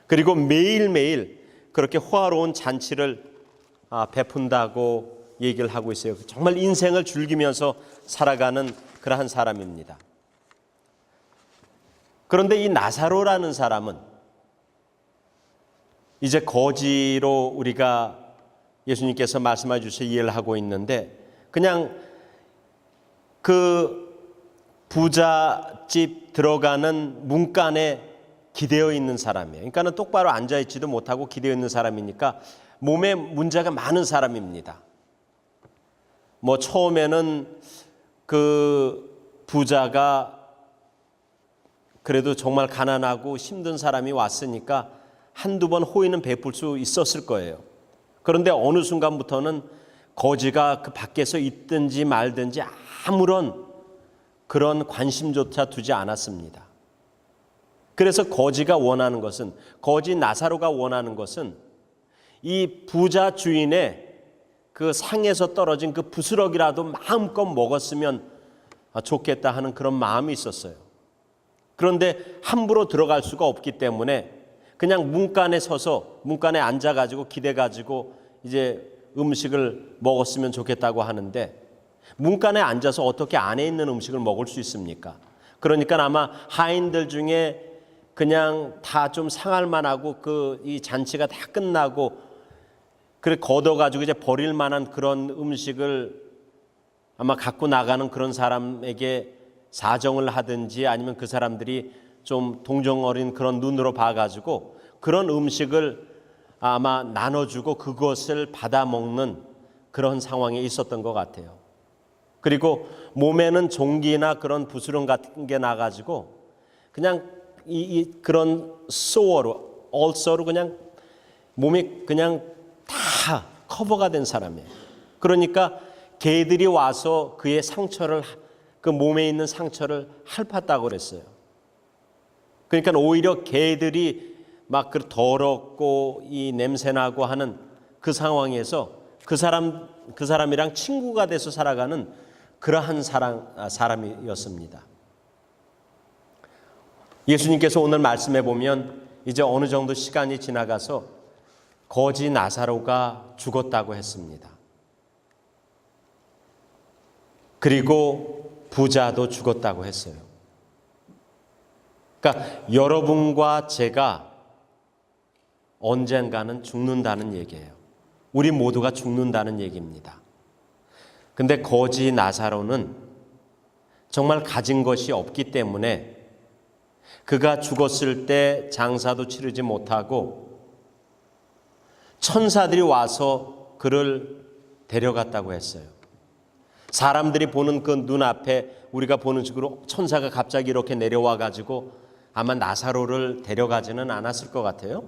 그리고 매일매일 그렇게 호화로운 잔치를 베푼다고 얘기를 하고 있어요. 정말 인생을 즐기면서 살아가는 그러한 사람입니다. 그런데 이 나사로라는 사람은 이제 거지로 우리가 예수님께서 말씀해 주셔서 이해를 하고 있는데 그냥 그 부잣집 들어가는 문간에 기대어 있는 사람이에요. 그러니까는 똑바로 앉아 있지도 못하고 기대어 있는 사람이니까 몸에 문제가 많은 사람입니다. 뭐 처음에는 그 부자가 그래도 정말 가난하고 힘든 사람이 왔으니까 한두 번 호의는 베풀 수 있었을 거예요. 그런데 어느 순간부터는 거지가 그 밖에서 있든지 말든지 아무런 그런 관심조차 두지 않았습니다. 그래서 거지가 원하는 것은, 거지 나사로가 원하는 것은 이 부자 주인의 그 상에서 떨어진 그 부스러기라도 마음껏 먹었으면 좋겠다 하는 그런 마음이 있었어요. 그런데 함부로 들어갈 수가 없기 때문에 그냥 문간에 서서 문간에 앉아가지고 기대가지고 이제 음식을 먹었으면 좋겠다고 하는데 문간에 앉아서 어떻게 안에 있는 음식을 먹을 수 있습니까? 그러니까 아마 하인들 중에 그냥 다 좀 상할 만하고 그 이 잔치가 다 끝나고 그래 걷어가지고 이제 버릴 만한 그런 음식을 아마 갖고 나가는 그런 사람에게 사정을 하든지 아니면 그 사람들이 좀 동정 어린 그런 눈으로 봐가지고 그런 음식을 아마 나눠주고 그것을 받아 먹는 그런 상황에 있었던 것 같아요. 그리고 몸에는 종기나 그런 부스럼 같은 게 나가지고 그냥 그런 소어로 얼서로 그냥 몸이 그냥 다 커버가 된 사람이에요. 그러니까 개들이 와서 그의 상처를 그 몸에 있는 상처를 핥았다고 그랬어요. 그러니까 오히려 개들이 막 그 더럽고 이 냄새나고 하는 그 상황에서 그 사람이랑 친구가 돼서 살아가는 그러한 사람이었습니다. 예수님께서 오늘 말씀해 보면 이제 어느 정도 시간이 지나가서 거지 나사로가 죽었다고 했습니다. 그리고 부자도 죽었다고 했어요. 그러니까 여러분과 제가 언젠가는 죽는다는 얘기예요. 우리 모두가 죽는다는 얘기입니다. 근데 거지 나사로는 정말 가진 것이 없기 때문에 그가 죽었을 때 장사도 치르지 못하고 천사들이 와서 그를 데려갔다고 했어요. 사람들이 보는 그 눈앞에 우리가 보는 식으로 천사가 갑자기 이렇게 내려와 가지고 아마 나사로를 데려가지는 않았을 것 같아요.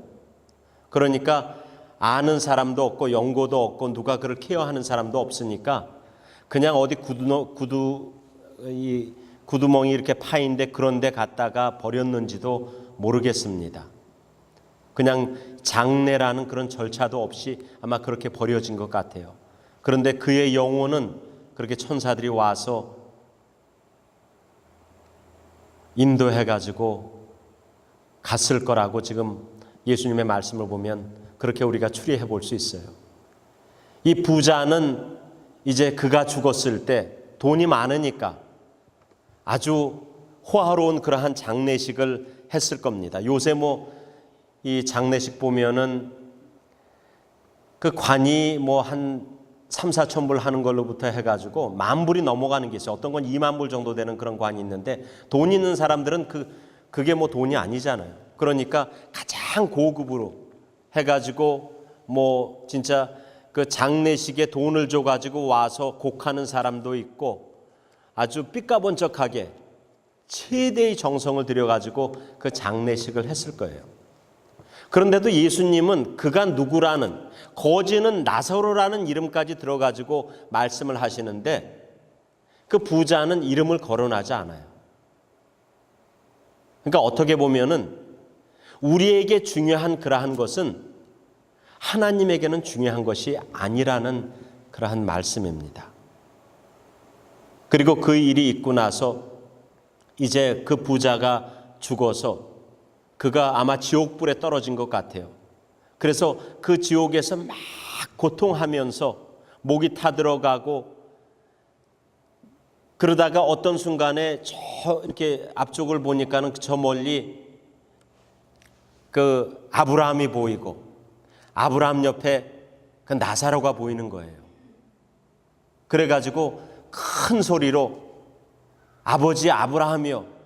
그러니까 아는 사람도 없고 연고도 없고 누가 그를 케어하는 사람도 없으니까 그냥 어디 구두멍이 이렇게 파인데 그런 데 갔다가 버렸는지도 모르겠습니다. 그냥 장례라는 그런 절차도 없이 아마 그렇게 버려진 것 같아요. 그런데 그의 영혼은 그렇게 천사들이 와서 인도해가지고 갔을 거라고 지금 예수님의 말씀을 보면 그렇게 우리가 추리해 볼 수 있어요. 이 부자는 이제 그가 죽었을 때 돈이 많으니까 아주 호화로운 그러한 장례식을 했을 겁니다. 요새 이 장례식 보면은 그 관이 한 3, 4천 불 하는 걸로부터 해가지고 10,000불이 넘어가는 게 있어요. 어떤 건 2만 불 정도 되는 그런 관이 있는데 돈 있는 사람들은 그게 돈이 아니잖아요. 그러니까 가장 고급으로 해가지고 진짜 그 장례식에 돈을 줘가지고 와서 곡하는 사람도 있고 아주 삐까번쩍하게 최대의 정성을 들여가지고 그 장례식을 했을 거예요. 그런데도 예수님은 그가 누구라는, 거지는 나사로라는 이름까지 들어가지고 말씀을 하시는데 그 부자는 이름을 거론하지 않아요. 그러니까 어떻게 보면은 우리에게 중요한 그러한 것은 하나님에게는 중요한 것이 아니라는 그러한 말씀입니다. 그리고 그 일이 있고 나서 이제 그 부자가 죽어서 그가 아마 지옥불에 떨어진 것 같아요. 그래서 그 지옥에서 막 고통하면서 목이 타들어가고 그러다가 어떤 순간에 저 이렇게 앞쪽을 보니까는 저 멀리 그 아브라함이 보이고 아브라함 옆에 그 나사로가 보이는 거예요. 그래가지고 큰 소리로 아버지 아브라함이요,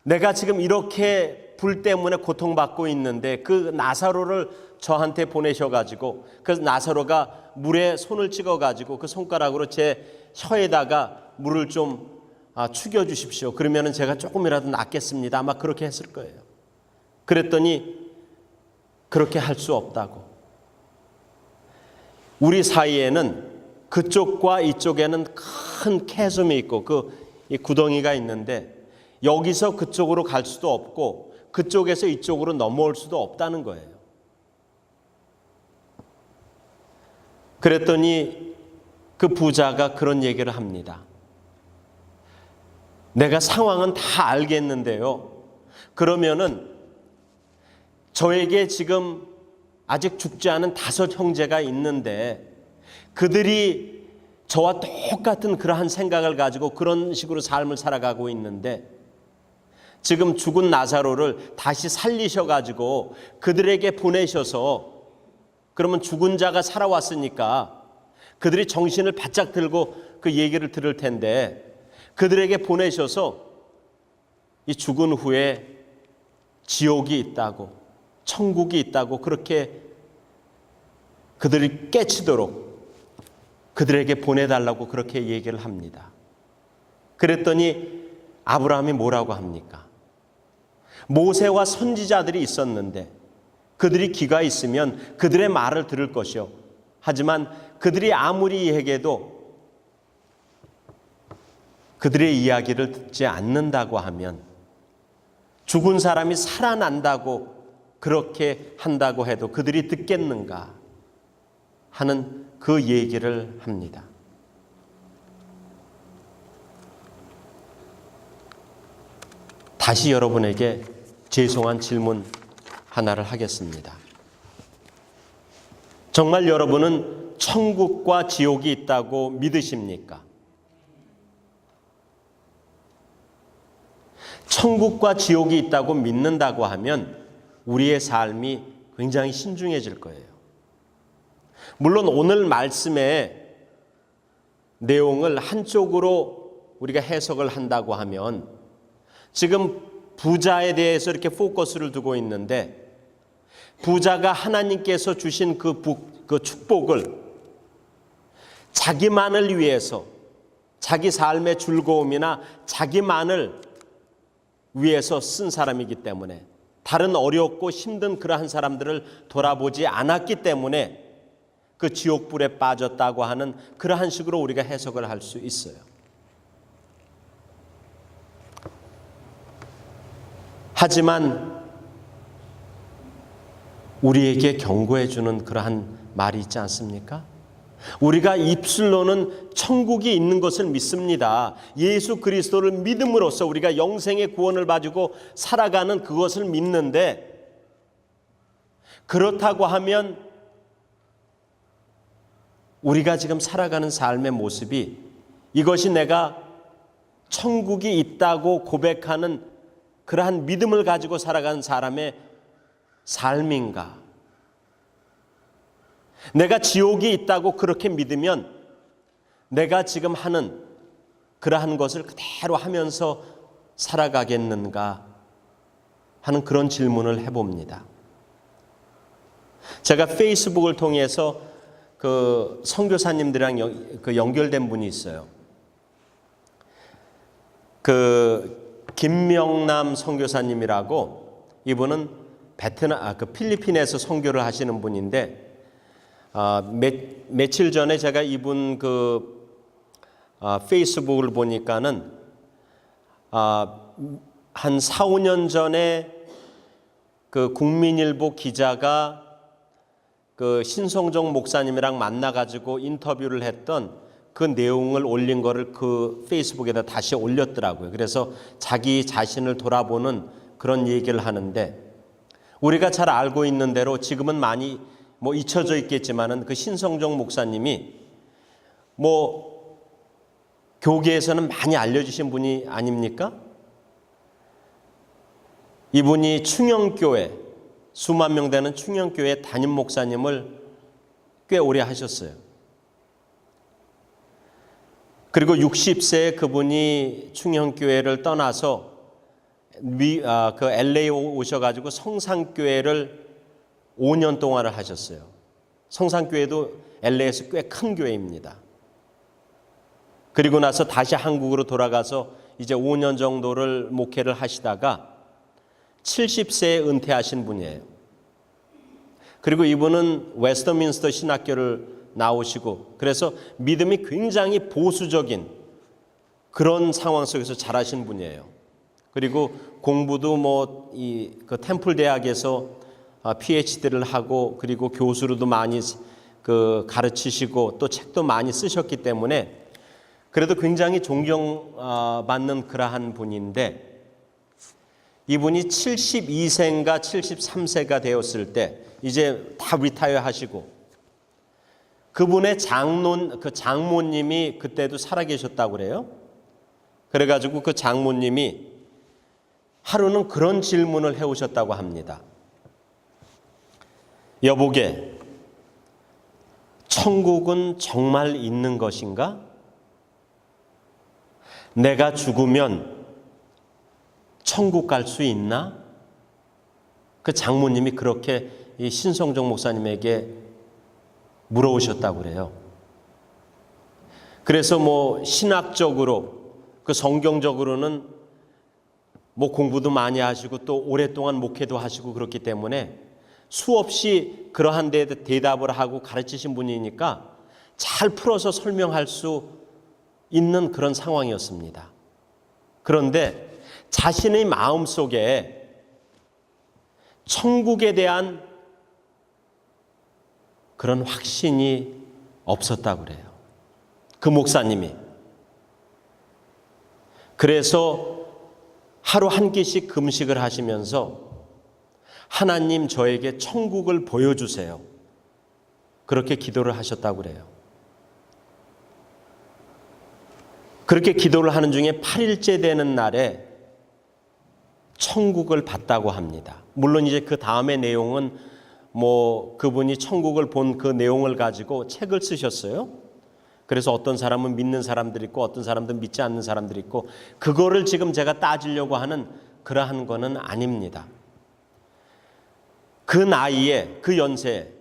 내가 지금 이렇게 불 때문에 고통받고 있는데 그 나사로를 저한테 보내셔가지고 그 나사로가 물에 손을 찍어가지고 그 손가락으로 제 혀에다가 물을 좀 죽여주십시오. 그러면 제가 조금이라도 낫겠습니다. 아마 그렇게 했을 거예요. 그랬더니 그렇게 할 수 없다고. 우리 사이에는 그쪽과 이쪽에는 큰 캐즘이 있고 이 구덩이가 있는데 여기서 그쪽으로 갈 수도 없고 그쪽에서 이쪽으로 넘어올 수도 없다는 거예요. 그랬더니 그 부자가 그런 얘기를 합니다. 내가 상황은 다 알겠는데요. 그러면은 저에게 지금 아직 죽지 않은 5 형제가 있는데 그들이 저와 똑같은 그러한 생각을 가지고 그런 식으로 삶을 살아가고 있는데 지금 죽은 나사로를 다시 살리셔가지고 그들에게 보내셔서 그러면 죽은 자가 살아왔으니까 그들이 정신을 바짝 들고 그 얘기를 들을 텐데 그들에게 보내셔서 이 죽은 후에 지옥이 있다고 천국이 있다고 그렇게 그들이 깨치도록 그들에게 보내달라고 그렇게 얘기를 합니다. 그랬더니 아브라함이 뭐라고 합니까? 모세와 선지자들이 있었는데 그들이 귀가 있으면 그들의 말을 들을 것이요. 하지만 그들이 아무리 얘기해도 그들의 이야기를 듣지 않는다고 하면 죽은 사람이 살아난다고 그렇게 한다고 해도 그들이 듣겠는가 하는 그 얘기를 합니다. 다시 여러분에게 죄송한 질문 하나를 하겠습니다. 정말 여러분은 천국과 지옥이 있다고 믿으십니까? 천국과 지옥이 있다고 믿는다고 하면 우리의 삶이 굉장히 신중해질 거예요. 물론 오늘 말씀의 내용을 한쪽으로 우리가 해석을 한다고 하면 지금 부자에 대해서 이렇게 포커스를 두고 있는데 부자가 하나님께서 주신 그 축복을 자기만을 위해서 자기 삶의 즐거움이나 자기만을 위해서 쓴 사람이기 때문에 다른 어렵고 힘든 그러한 사람들을 돌아보지 않았기 때문에 그 지옥불에 빠졌다고 하는 그러한 식으로 우리가 해석을 할 수 있어요. 하지만 우리에게 경고해 주는 그러한 말이 있지 않습니까? 우리가 입술로는 천국이 있는 것을 믿습니다. 예수 그리스도를 믿음으로써 우리가 영생의 구원을 가지고 살아가는 그것을 믿는데, 그렇다고 하면 우리가 지금 살아가는 삶의 모습이 이것이 내가 천국이 있다고 고백하는 그러한 믿음을 가지고 살아가는 사람의 삶인가? 내가 지옥이 있다고 그렇게 믿으면 내가 지금 하는 그러한 것을 그대로 하면서 살아가겠는가 하는 그런 질문을 해봅니다. 제가 페이스북을 통해서 그 선교사님들이랑 연결된 분이 있어요. 그 김명남 선교사님이라고, 이분은 필리핀에서 선교를 하시는 분인데, 며칠 전에 제가 이분 페이스북을 보니까는 한 4, 5년 전에 그 국민일보 기자가 그 신성종 목사님이랑 만나가지고 인터뷰를 했던 그 내용을 올린 거를 그 페이스북에다 다시 올렸더라고요. 그래서 자기 자신을 돌아보는 그런 얘기를 하는데, 우리가 잘 알고 있는 대로 지금은 많이 잊혀져 있겠지만은 그 신성종 목사님이 교계에서는 많이 알려주신 분이 아닙니까? 이분이 충영교회, 수만 명 되는 충영교회 담임 목사님을 꽤 오래 하셨어요. 그리고 60세에 그분이 충영교회를 떠나서 그 LA 오셔가지고 성산교회를 5년 동안을 하셨어요. 성산교회도 LA에서 꽤 큰 교회입니다. 그리고 나서 다시 한국으로 돌아가서 이제 5년 정도를 목회를 하시다가 70세에 은퇴하신 분이에요. 그리고 이분은 웨스터민스터 신학교를 나오시고, 그래서 믿음이 굉장히 보수적인 그런 상황 속에서 자라신 분이에요. 그리고 공부도 그 템플 대학에서 PhD를 하고, 그리고 교수로도 많이 가르치시고 또 책도 많이 쓰셨기 때문에 그래도 굉장히 존경받는 그러한 분인데, 이분이 72세인가 73세가 되었을 때 이제 다 리타이어 하시고, 그분의 장모님이 그때도 살아계셨다고 그래요. 그래가지고 그 장모님이 하루는 그런 질문을 해오셨다고 합니다. 여보게, 천국은 정말 있는 것인가? 내가 죽으면 천국 갈 수 있나? 그 장모님이 그렇게 이 신성종 목사님에게 물어오셨다고 그래요. 그래서 신학적으로, 그 성경적으로는 공부도 많이 하시고 또 오랫동안 목회도 하시고 그렇기 때문에 수없이 그러한 데 대답을 하고 가르치신 분이니까 잘 풀어서 설명할 수 있는 그런 상황이었습니다. 그런데 자신의 마음속에 천국에 대한 그런 확신이 없었다고 그래요. 그 목사님이. 그래서 하루 한 끼씩 금식을 하시면서 하나님, 저에게 천국을 보여주세요. 그렇게 기도를 하셨다고 그래요. 그렇게 기도를 하는 중에 8일째 되는 날에 천국을 봤다고 합니다. 물론 이제 그 다음의 내용은 뭐 그분이 천국을 본 그 내용을 가지고 책을 쓰셨어요. 그래서 어떤 사람은 믿는 사람들이 있고 어떤 사람들은 믿지 않는 사람들이 있고, 그거를 지금 제가 따지려고 하는 그러한 거는 아닙니다. 그 나이에, 그 연세에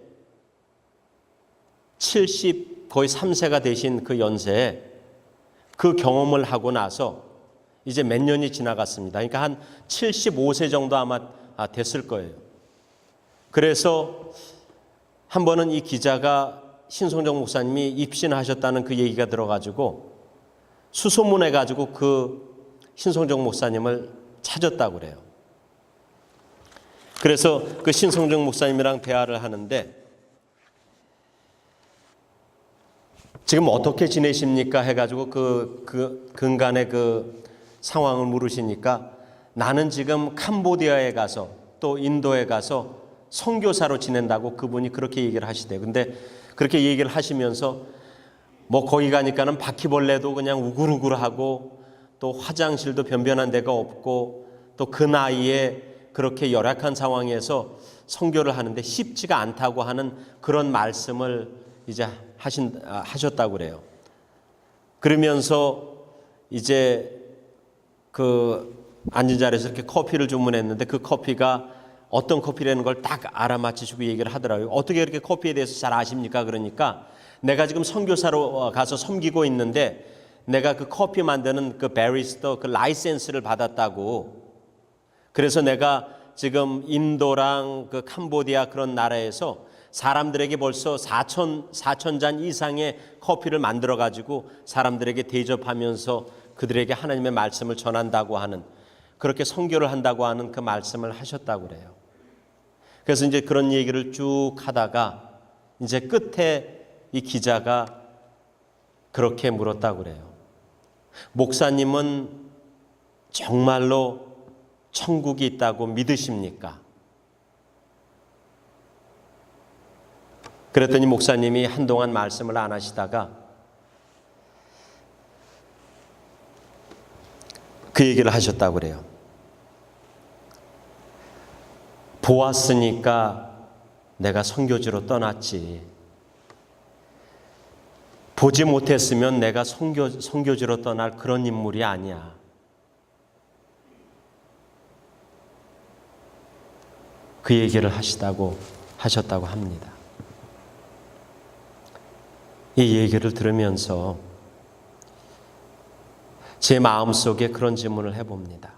70 거의 3세가 되신 그 연세에 그 경험을 하고 나서 이제 몇 년이 지나갔습니다. 그러니까 한 75세 정도 아마 됐을 거예요. 그래서 한 번은 이 기자가 신성정 목사님이 입신하셨다는 그 얘기가 들어가지고 수소문해가지고 그 신성정 목사님을 찾았다고 그래요. 그래서 그 신성정 목사님이랑 대화를 하는데 지금 어떻게 지내십니까? 해가지고 그 근간의 그 상황을 물으시니까 나는 지금 캄보디아에 가서 또 인도에 가서 선교사로 지낸다고 그분이 그렇게 얘기를 하시대요. 근데 그렇게 얘기를 하시면서 뭐 거기 가니까는 바퀴벌레도 그냥 우글우글하고 또 화장실도 변변한 데가 없고 또 그 나이에 그렇게 열악한 상황에서 선교를 하는데 쉽지가 않다고 하는 그런 말씀을 이제 하셨다고 그래요. 그러면서 이제 그 앉은 자리에서 이렇게 커피를 주문했는데 그 커피가 어떤 커피라는 걸 딱 알아맞히시고 얘기를 하더라고요. 어떻게 이렇게 커피에 대해서 잘 아십니까? 그러니까 내가 지금 선교사로 가서 섬기고 있는데 내가 그 커피 만드는 그 바리스타 그 라이센스를 받았다고. 그래서 내가 지금 인도랑 그 캄보디아 그런 나라에서 사람들에게 벌써 4천 잔 이상의 커피를 만들어 가지고 사람들에게 대접하면서 그들에게 하나님의 말씀을 전한다고 하는, 그렇게 선교를 한다고 하는 그 말씀을 하셨다고 그래요. 그래서 이제 그런 얘기를 쭉 하다가 이제 끝에 이 기자가 그렇게 물었다고 그래요. 목사님은 정말로 천국이 있다고 믿으십니까? 그랬더니 목사님이 한동안 말씀을 안 하시다가 그 얘기를 하셨다고 그래요. 보았으니까 내가 선교지로 떠났지. 보지 못했으면 내가 선교지로 떠날 그런 인물이 아니야. 그 얘기를 하셨다고 합니다. 이 얘기를 들으면서 제 마음속에 그런 질문을 해봅니다.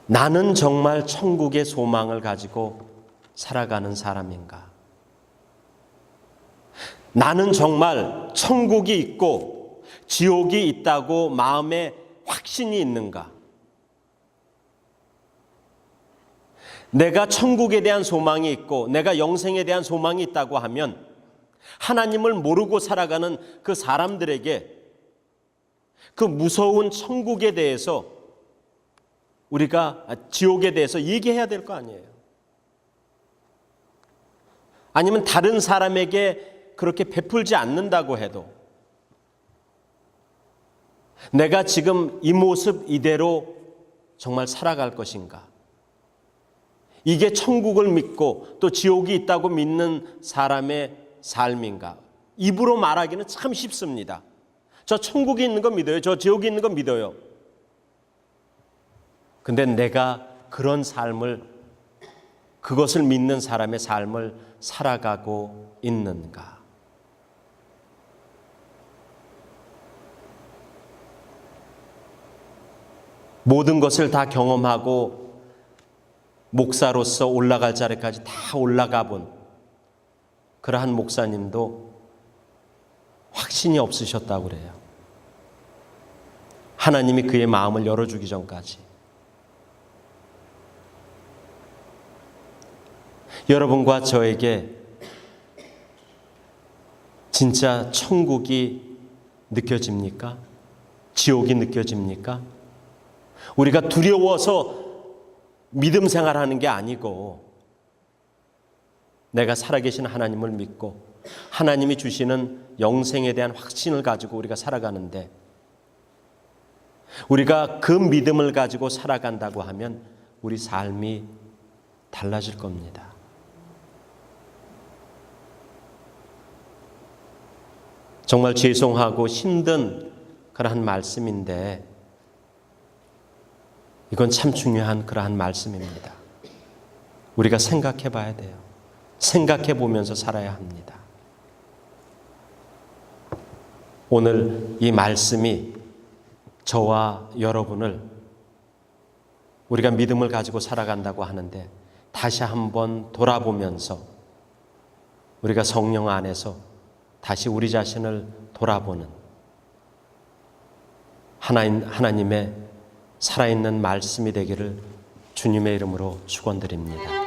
나는 정말 천국의 소망을 가지고 살아가는 사람인가? 나는 정말 천국이 있고 지옥이 있다고 마음에 확신이 있는가? 내가 천국에 대한 소망이 있고 내가 영생에 대한 소망이 있다고 하면 하나님을 모르고 살아가는 그 사람들에게 그 무서운 천국에 대해서 우리가 지옥에 대해서 얘기해야 될 거 아니에요. 아니면 다른 사람에게 그렇게 베풀지 않는다고 해도 내가 지금 이 모습 이대로 정말 살아갈 것인가? 이게 천국을 믿고 또 지옥이 있다고 믿는 사람의 삶인가? 입으로 말하기는 참 쉽습니다. 저 천국이 있는 거 믿어요. 저 지옥이 있는 거 믿어요. 근데 내가 그런 삶을, 그것을 믿는 사람의 삶을 살아가고 있는가? 모든 것을 다 경험하고 목사로서 올라갈 자리까지 다 올라가 본 그러한 목사님도 확신이 없으셨다고 그래요. 하나님이 그의 마음을 열어주기 전까지. 여러분과 저에게 진짜 천국이 느껴집니까? 지옥이 느껴집니까? 우리가 두려워서 믿음 생활하는 게 아니고 내가 살아계신 하나님을 믿고 하나님이 주시는 영생에 대한 확신을 가지고 우리가 살아가는데 우리가 그 믿음을 가지고 살아간다고 하면 우리 삶이 달라질 겁니다. 정말 죄송하고 힘든 그러한 말씀인데 이건 참 중요한 그러한 말씀입니다. 우리가 생각해 봐야 돼요. 생각해 보면서 살아야 합니다. 오늘 이 말씀이 저와 여러분을 우리가 믿음을 가지고 살아간다고 하는데 다시 한번 돌아보면서 우리가 성령 안에서 다시 우리 자신을 돌아보는 하나님의 살아있는 말씀이 되기를 주님의 이름으로 축원드립니다.